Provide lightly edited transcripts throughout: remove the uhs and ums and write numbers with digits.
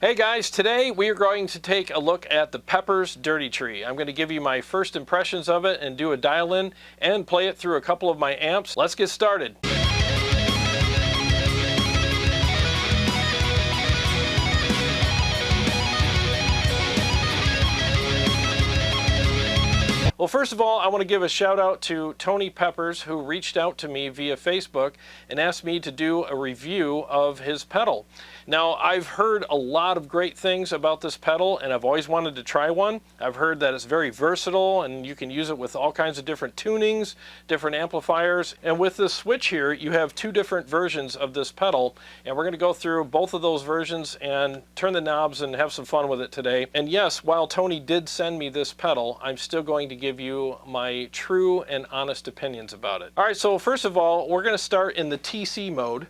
Hey guys, today we are going to take a look at the Pepers Dirty Tree. I'm going to give you my first impressions of it and do a dial-in and play it through a couple of my amps. Let's get started. Well, first of all, I want to give a shout out to Tony Pepers, who reached out to me via Facebook and asked me to do a review of his pedal. Now, I've heard a lot of great things about this pedal, and I've always wanted to try one. I've heard that it's very versatile, and you can use it with all kinds of different tunings, different amplifiers. And with this switch here, you have two different versions of this pedal, and we're going to go through both of those versions and turn the knobs and have some fun with it today. And yes, while Tony did send me this pedal, I'm still going to give you my true and honest opinions about it. All right, so first of all, we're going to start in the TC mode.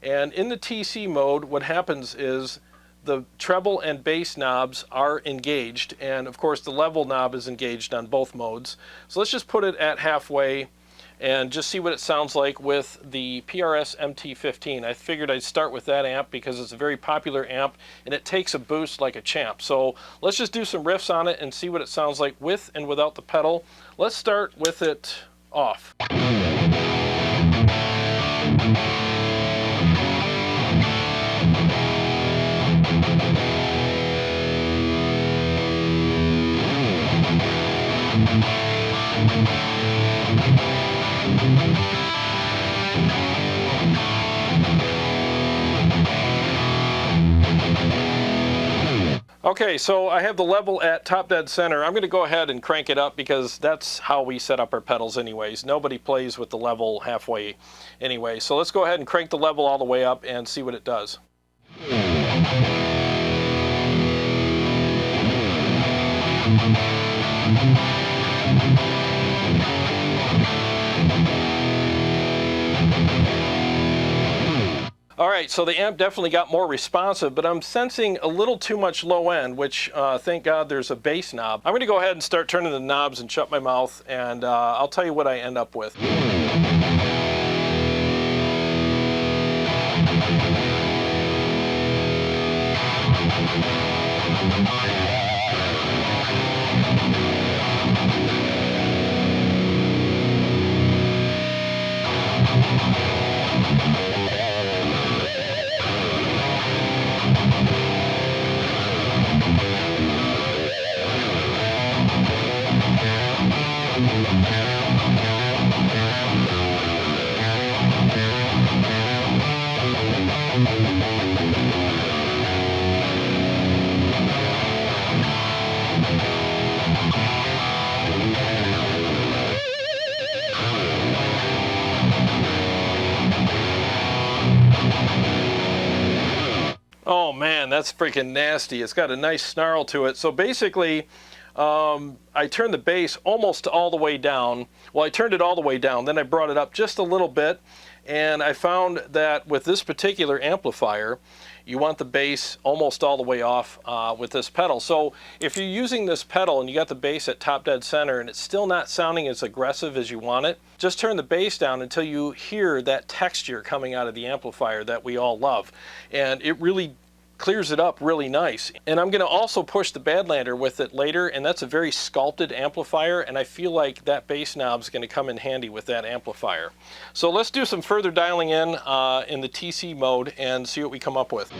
And in the TC mode, what happens is the treble and bass knobs are engaged, and of course the level knob is engaged on both modes. So let's just put it at halfway and just see what it sounds like with the PRS MT15. I figured I'd start with that amp because it's a very popular amp and it takes a boost like a champ. So let's just do some riffs on it and see what it sounds like with and without the pedal. Let's start with it off. Okay, so I have the level at top dead center. I'm going to go ahead and crank it up because that's how we set up our pedals anyways. Nobody plays with the level halfway anyway. So let's go ahead and crank the level all the way up and see what it does. All right, so the amp definitely got more responsive, but I'm sensing a little too much low end, which thank God there's a bass knob. I'm going to go ahead and start turning the knobs and shut my mouth, and I'll tell you what I end up with. Oh man, that's freaking nasty. It's got a nice snarl to it. So basically, I turned the bass almost all the way down. Well, I turned it all the way down, then I brought it up just a little bit, and I found that with this particular amplifier, you want the bass almost all the way off with this pedal. So if you're using this pedal and you got the bass at top dead center and it's still not sounding as aggressive as you want it, just turn the bass down until you hear that texture coming out of the amplifier that we all love. And it really clears it up really nice. And I'm going to also push the Badlander with it later, and that's a very sculpted amplifier, and I feel like that bass knob is going to come in handy with that amplifier. So let's do some further dialing in the TC mode and see what we come up with.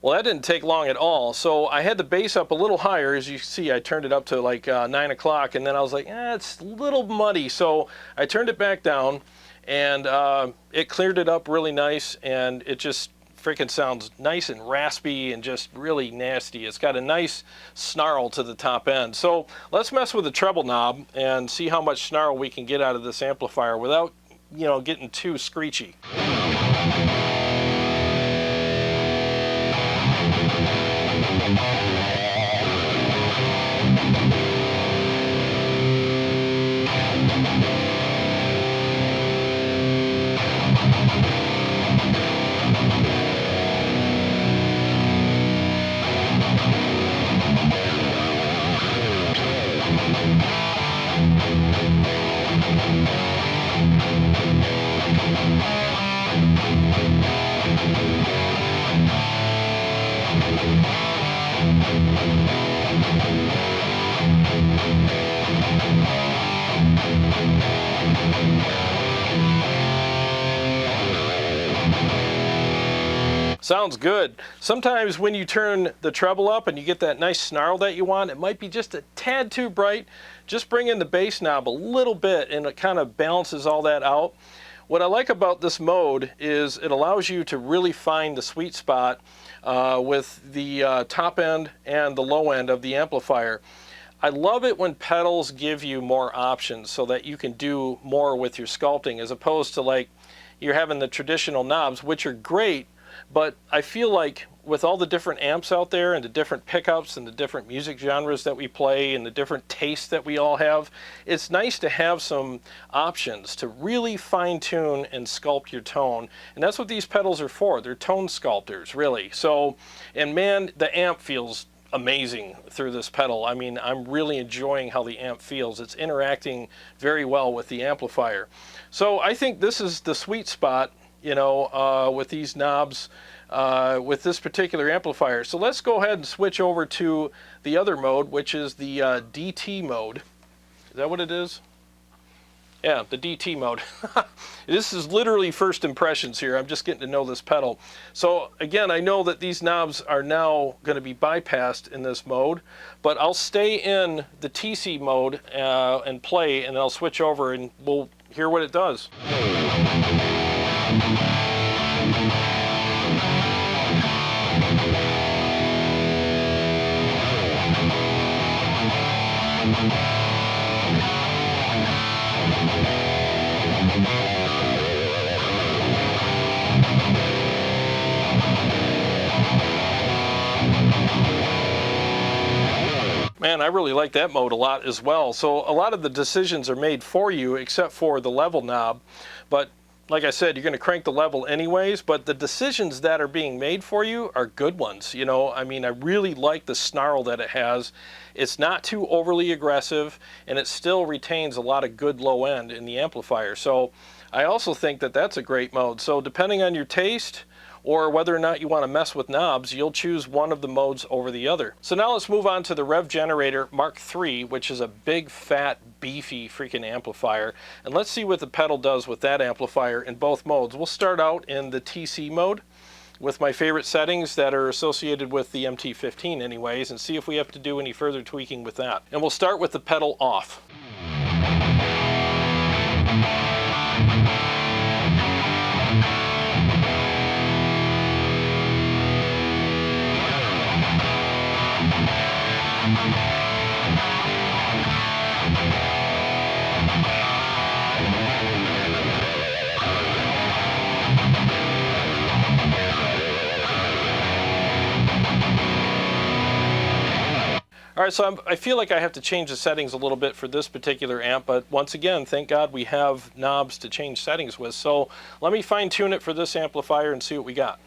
Well, that didn't take long at all. So I had the bass up a little higher. As you see, I turned it up to like 9 o'clock, and then I was like, it's a little muddy. So I turned it back down, and it cleared it up really nice, and it just freaking sounds nice and raspy and just really nasty. It's got a nice snarl to the top end. So let's mess with the treble knob and see how much snarl we can get out of this amplifier without, you know, getting too screechy. Sounds good. Sometimes when you turn the treble up and you get that nice snarl that you want, it might be just a tad too bright. Just bring in the bass knob a little bit and it kind of balances all that out. What I like about this mode is it allows you to really find the sweet spot with the top end and the low end of the amplifier. I love it when pedals give you more options so that you can do more with your sculpting, as opposed to like you're having the traditional knobs, which are great, but I feel like with all the different amps out there and the different pickups and the different music genres that we play and the different tastes that we all have, it's nice to have some options to really fine-tune and sculpt your tone. And that's what these pedals are for. They're tone sculptors, really. So, and man, the amp feels amazing through this pedal. I mean, I'm really enjoying how the amp feels. It's interacting very well with the amplifier. So I think this is the sweet spot, you know, with these knobs, with this particular amplifier. So let's go ahead and switch over to the other mode, which is the DT mode. Is that what it is? Yeah, the DT mode. This is literally first impressions here. I'm just getting to know this pedal. So again, I know that these knobs are now going to be bypassed in this mode, but I'll stay in the TC mode and play, and then I'll switch over and we'll hear what it does. Man, I really like that mode a lot as well. So a lot of the decisions are made for you except for the level knob. But like I said, you're going to crank the level anyways, but the decisions that are being made for you are good ones. You know, I mean, I really like the snarl that it has. It's not too overly aggressive, and it still retains a lot of good low end in the amplifier. So I also think that that's a great mode. So depending on your taste, or whether or not you want to mess with knobs, you'll choose one of the modes over the other. So now let's move on to the Rev Gen Mk III, which is a big, fat, beefy freaking amplifier. And let's see what the pedal does with that amplifier in both modes. We'll start out in the TC mode with my favorite settings that are associated with the MT15 anyways, and see if we have to do any further tweaking with that. And we'll start with the pedal off. All right, so I feel like I have to change the settings a little bit for this particular amp, but once again, thank God we have knobs to change settings with. So let me fine tune it for this amplifier and see what we got.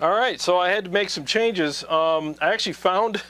All right, so I had to make some changes. I actually found,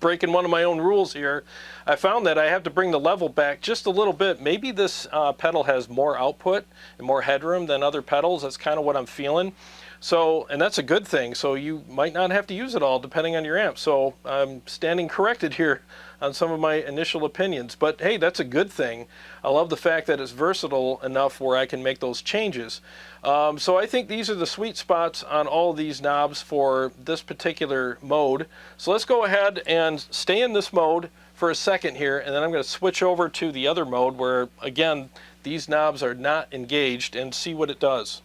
breaking one of my own rules here, I found that I have to bring the level back just a little bit. Maybe this pedal has more output and more headroom than other pedals. That's kind of what I'm feeling. So, and that's a good thing. So you might not have to use it all depending on your amp. So I'm standing corrected here on some of my initial opinions. But hey, that's a good thing. I love the fact that it's versatile enough where I can make those changes. So I think these are the sweet spots on all of these knobs for this particular mode. So let's go ahead and stay in this mode for a second here, and then I'm going to switch over to the other mode where, again, these knobs are not engaged, and see what it does.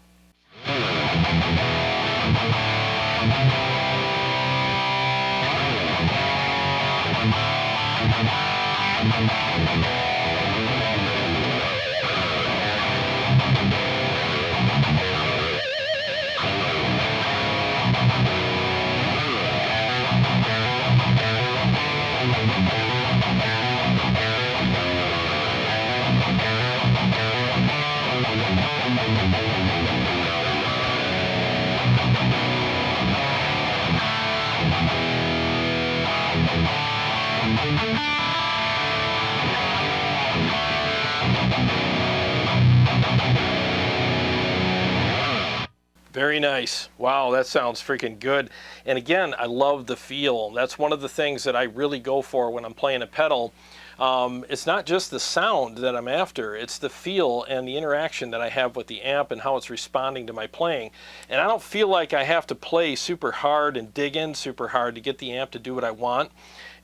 Very nice. Wow, that sounds freaking good. And again, I love the feel. That's one of the things that I really go for when I'm playing a pedal. It's not just the sound that I'm after, it's the feel and the interaction that I have with the amp and how it's responding to my playing. And I don't feel like I have to play super hard and dig in super hard to get the amp to do what I want.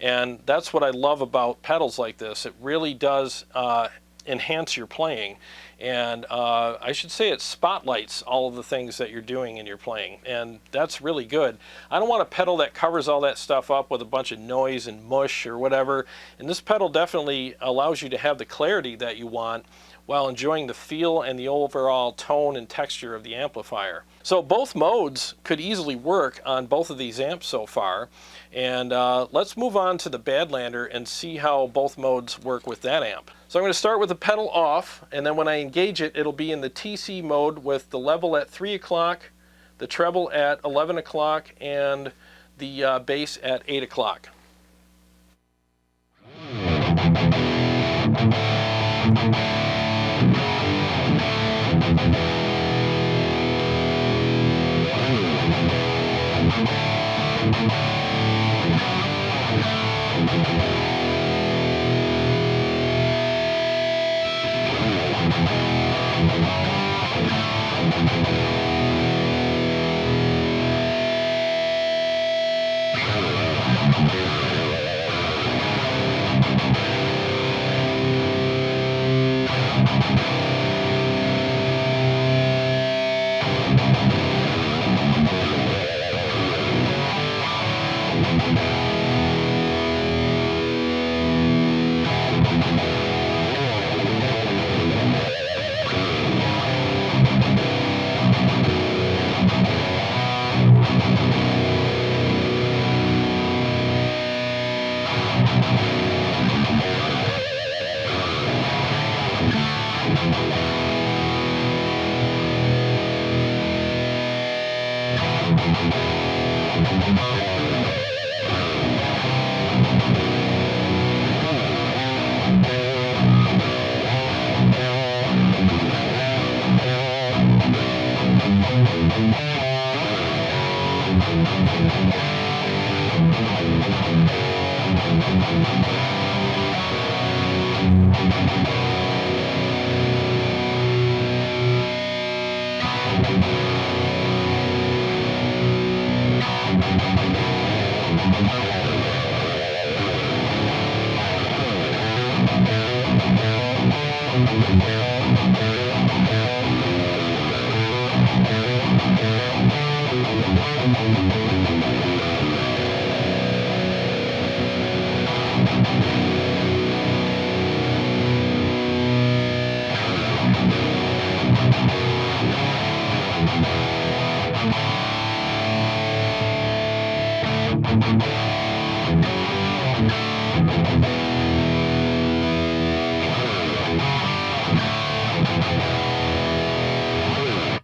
And that's what I love about pedals like this. It really does enhance your playing. And I should say it spotlights all of the things that you're doing in your playing, and that's really good. I don't want a pedal that covers all that stuff up with a bunch of noise and mush or whatever, and this pedal definitely allows you to have the clarity that you want while enjoying the feel and the overall tone and texture of the amplifier. So both modes could easily work on both of these amps so far, and let's move on to the Badlander and see how both modes work with that amp. So I'm going to start with the pedal off, and then when I engage it, it'll be in the TC mode with the level at 3 o'clock, the treble at 11 o'clock, and the bass at 8 o'clock.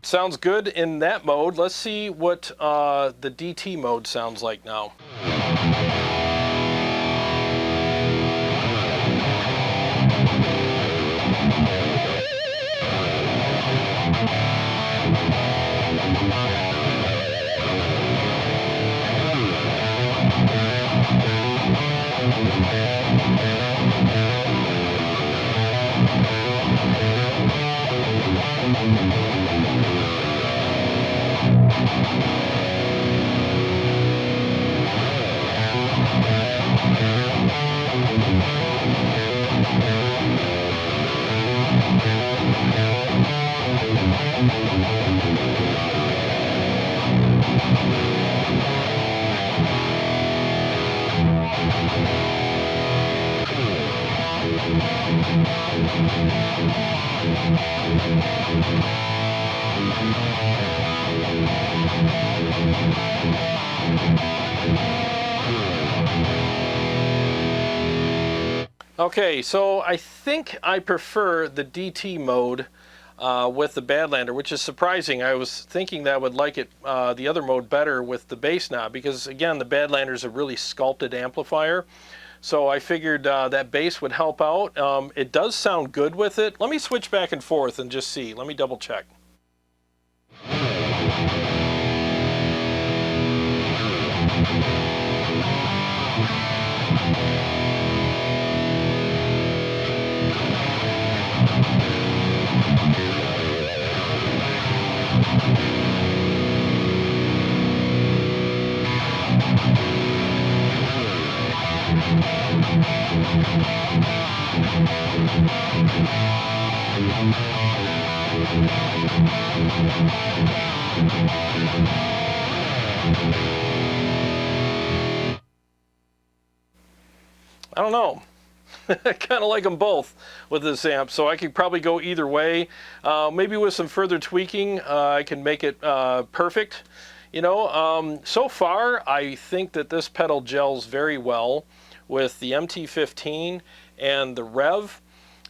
Sounds good in that mode. Let's see what the DT mode sounds like now. Okay, so I think I prefer the DT mode with the Badlander, which is surprising. I was thinking that I would like it the other mode better with the bass knob, because again, the Badlander is a really sculpted amplifier. So I figured that bass would help out. It does sound good with it. Let me switch back and forth and just see. Let me double check. I don't know. I kind of like them both with this amp, so I could probably go either way. Maybe with some further tweaking, I can make it perfect. You know, so far, I think that this pedal gels very well with the MT15 and the Rev.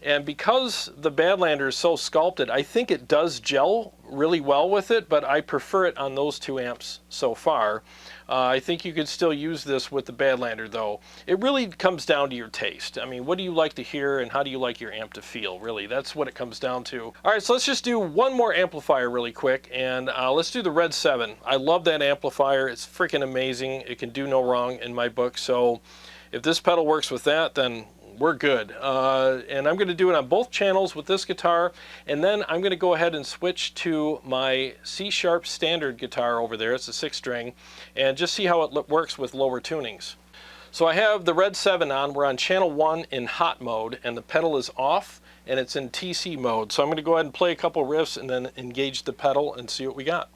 And because the Badlander is so sculpted, I think it does gel really well with it, but I prefer it on those two amps so far. I think you could still use this with the Badlander, though. It really comes down to your taste. I mean, what do you like to hear and how do you like your amp to feel, really? That's what it comes down to. All right, so let's just do one more amplifier really quick, and let's do the Redseven. I love that amplifier. It's freaking amazing. It can do no wrong in my book, so if this pedal works with that, then we're good. And I'm going to do it on both channels with this guitar, and then I'm going to go ahead and switch to my C-sharp standard guitar over there. It's a 6-string, and just see how it works with lower tunings. So I have the Redseven on. We're on channel 1 in hot mode, and the pedal is off, and it's in TC mode. So I'm going to go ahead and play a couple riffs and then engage the pedal and see what we got.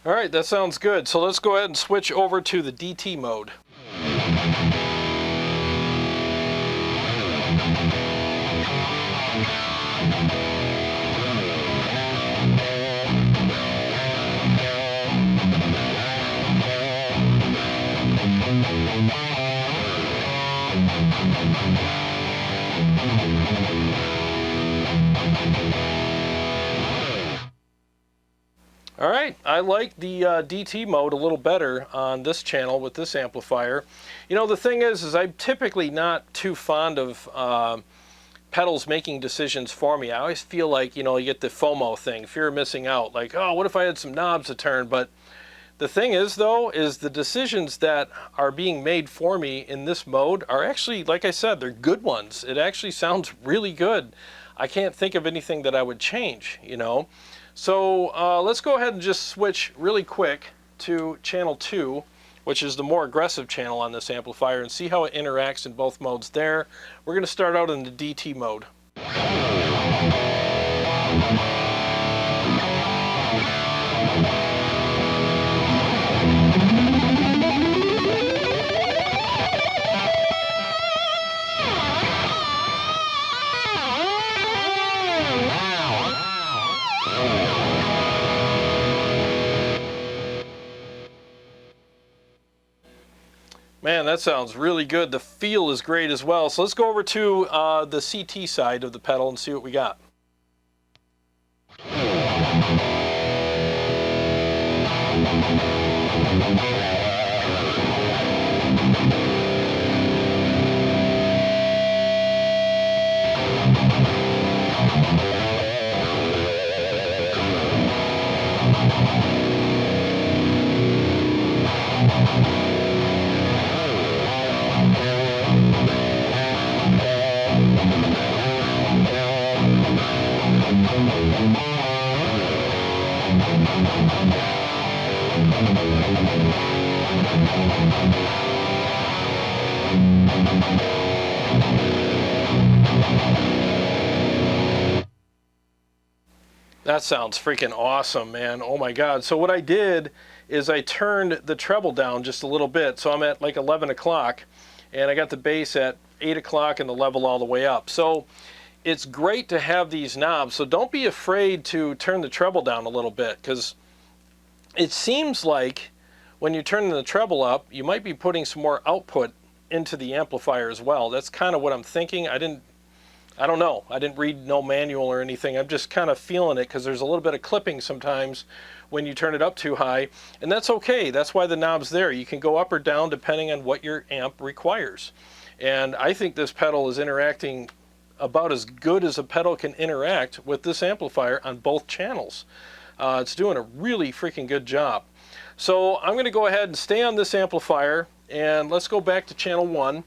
All right, that sounds good. So let's go ahead and switch over to the DT mode. All right, I like the DT mode a little better on this channel with this amplifier. You know, the thing is I'm typically not too fond of pedals making decisions for me. I always feel like, you know, you get the FOMO thing, fear of missing out. Like, oh, what if I had some knobs to turn? But the thing is, though, is the decisions that are being made for me in this mode are actually, like I said, they're good ones. It actually sounds really good. I can't think of anything that I would change, you know. So let's go ahead and just switch really quick to channel 2, which is the more aggressive channel on this amplifier, and see how it interacts in both modes there. We're going to start out in the DT mode. Man, that sounds really good. The feel is great as well. So let's go over to the CT side of the pedal and see what we got. That sounds freaking awesome, man. Oh my God. So what I did is I turned the treble down just a little bit. So I'm at like 11 o'clock and I got the bass at 8 o'clock and the level all the way up. So it's great to have these knobs. So don't be afraid to turn the treble down a little bit, because it seems like when you're turning the treble up, you might be putting some more output into the amplifier as well. That's kind of what I'm thinking. I don't know. I didn't read no manual or anything. I'm just kind of feeling it, because there's a little bit of clipping sometimes when you turn it up too high, and that's okay. That's why the knob's there. You can go up or down depending on what your amp requires. And I think this pedal is interacting about as good as a pedal can interact with this amplifier on both channels. It's doing a really freaking good job. So I'm going to go ahead and stay on this amplifier, and let's go back to channel 1.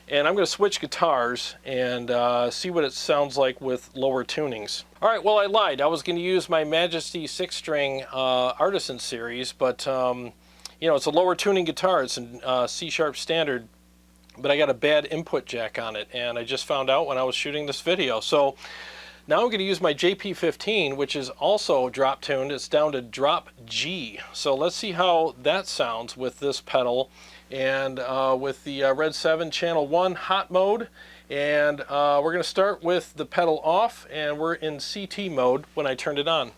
And I'm going to switch guitars and see what it sounds like with lower tunings. All right, well, I lied. I was going to use my Majesty 6-string Artisan series, but you know, it's a lower tuning guitar. It's in C-sharp standard, but I got a bad input jack on it, and I just found out when I was shooting this video. So now I'm going to use my JP15, which is also drop tuned. It's down to drop G. So let's see how that sounds with this pedal and with the Redseven channel 1 hot mode. And we're going to start with the pedal off, and we're in CT mode when I turned it on.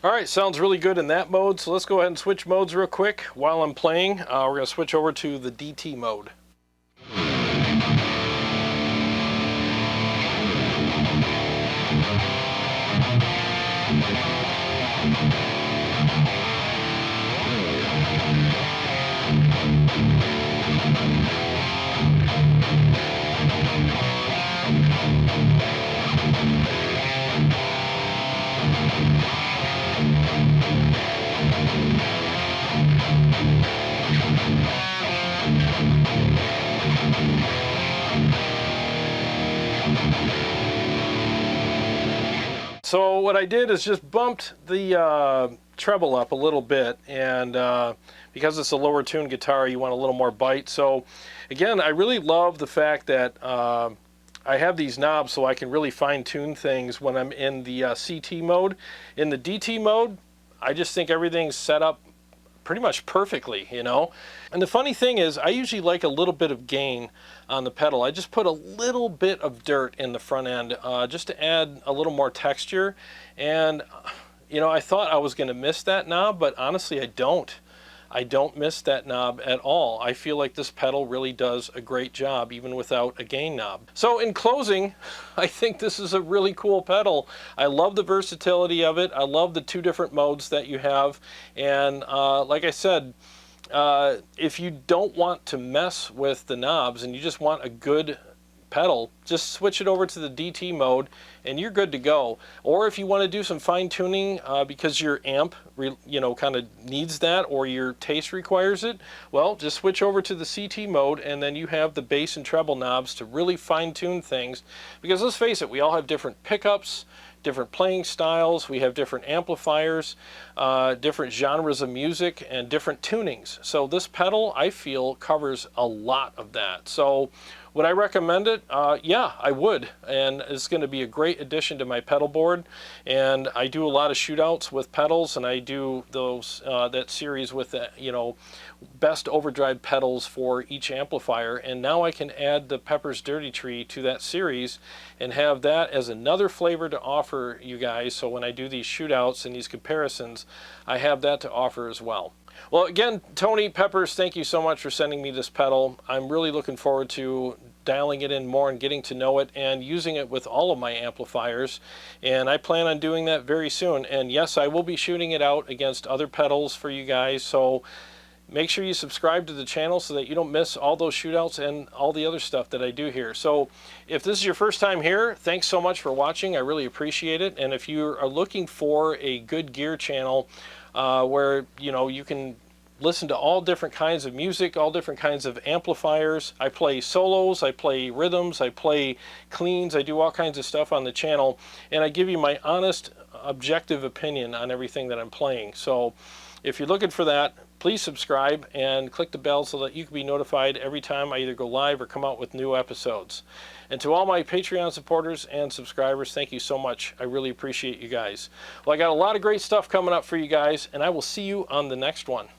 All right, sounds really good in that mode. So let's go ahead and switch modes real quick while I'm playing. We're going to switch over to the DT mode. So what I did is just bumped the treble up a little bit, and because it's a lower tuned guitar, you want a little more bite. So again, I really love the fact that I have these knobs so I can really fine tune things when I'm in the CT mode. In the DT mode, I just think everything's set up pretty much perfectly, you know. And the funny thing is, I usually like a little bit of gain on the pedal. I just put a little bit of dirt in the front end just to add a little more texture. And you know, I thought I was going to miss that knob, but honestly I don't. I don't miss that knob at all. I feel like this pedal really does a great job even without a gain knob. So in closing, I think this is a really cool pedal. I love the versatility of it. I love the two different modes that you have. And like I said, if you don't want to mess with the knobs and you just want a good pedal, just switch it over to the DT mode and you're good to go. Or if you want to do some fine tuning because your amp you know, kind of needs that, or your taste requires it, well, just switch over to the CT mode and then you have the bass and treble knobs to really fine tune things. Because let's face it, we all have different pickups, different playing styles, we have different amplifiers, different genres of music, and different tunings. So this pedal, I feel, covers a lot of that. So would I recommend it? Yeah, I would. And it's going to be a great addition to my pedal board. And I do a lot of shootouts with pedals, and I do those that series with the, you know, best overdrive pedals for each amplifier. And now I can add the Pepers Dirty Tree to that series and have that as another flavor to offer you guys. So when I do these shootouts and these comparisons, I have that to offer as well. Well, again, Tony Pepers, thank you so much for sending me this pedal. I'm really looking forward to dialing it in more and getting to know it and using it with all of my amplifiers. And I plan on doing that very soon. And yes, I will be shooting it out against other pedals for you guys. So make sure you subscribe to the channel so that you don't miss all those shootouts and all the other stuff that I do here. So if this is your first time here, thanks so much for watching. I really appreciate it. And if you are looking for a good gear channel where, you know, you can listen to all different kinds of music, all different kinds of amplifiers. I play solos, I play rhythms, I play cleans, I do all kinds of stuff on the channel, and I give you my honest, objective opinion on everything that I'm playing. So if you're looking for that, please subscribe and click the bell so that you can be notified every time I either go live or come out with new episodes. And to all my Patreon supporters and subscribers, thank you so much. I really appreciate you guys. Well, I got a lot of great stuff coming up for you guys, and I will see you on the next one.